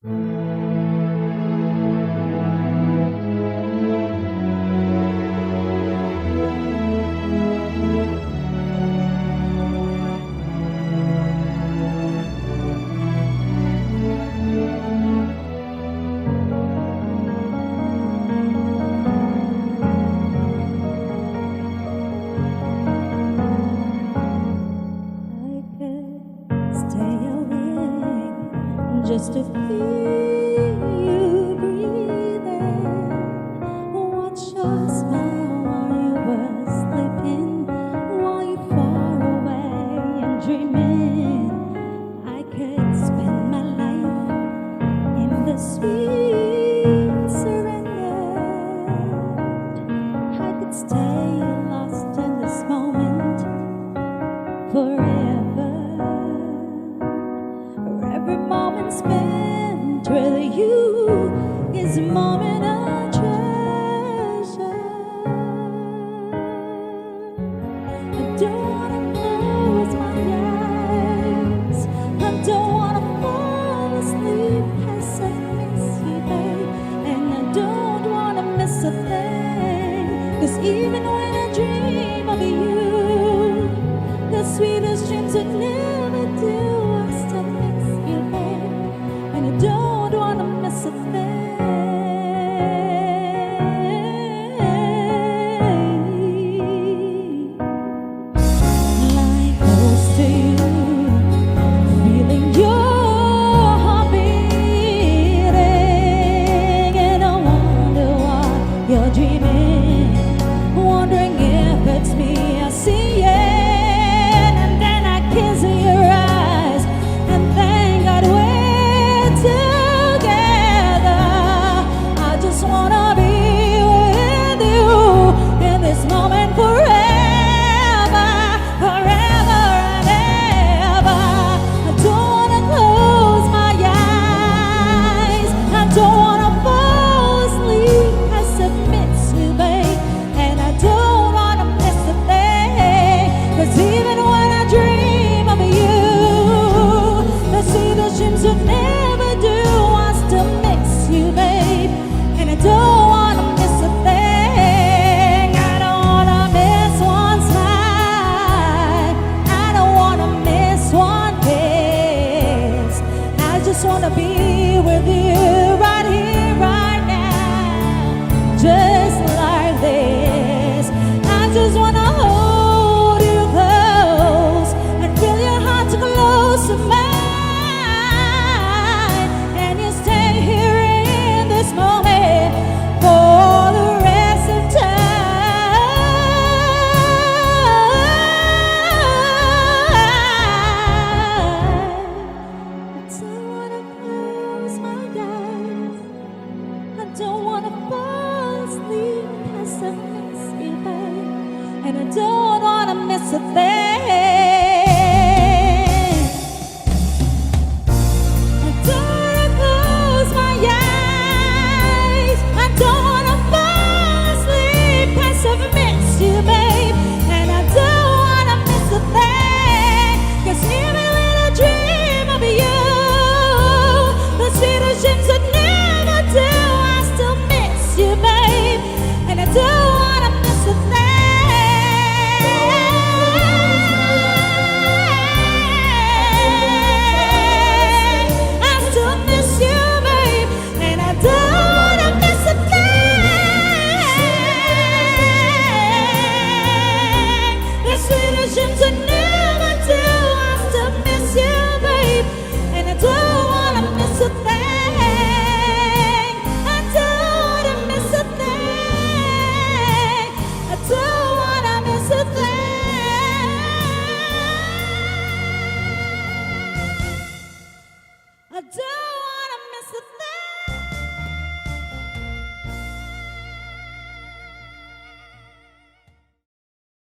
Just to feel you breathing, watch your smile while you were sleeping, while you far away and dreaming. I could spend my life in the sweet surrender. I could stay lost in this moment forever. Every moment spent with you is a moment of treasure. I don't wanna close my eyes, I don't wanna fall asleep as I miss you, babe, and I don't wanna miss a thing. 'Cause even when I dream of you, the sweetest dreams would never do. Don't wanna miss a thing. Lying close to you, feeling your heart beating, and I wonder why you're dreaming, wondering if it's me I see it, and then I kiss your eyes, and thank God together. I just wanna be with you in this moment forever, forever and ever. I don't wanna close my eyes, I don't wanna fall asleep as I miss you, babe, and I don't wanna miss a thing. 'Cause even when I dream of you, the sweetest dreams would never do. I still miss you, babe, and I don't wanna miss a thing. I don't wanna miss one smile, I don't wanna miss one kiss. I just wanna be with you right here, right now. Just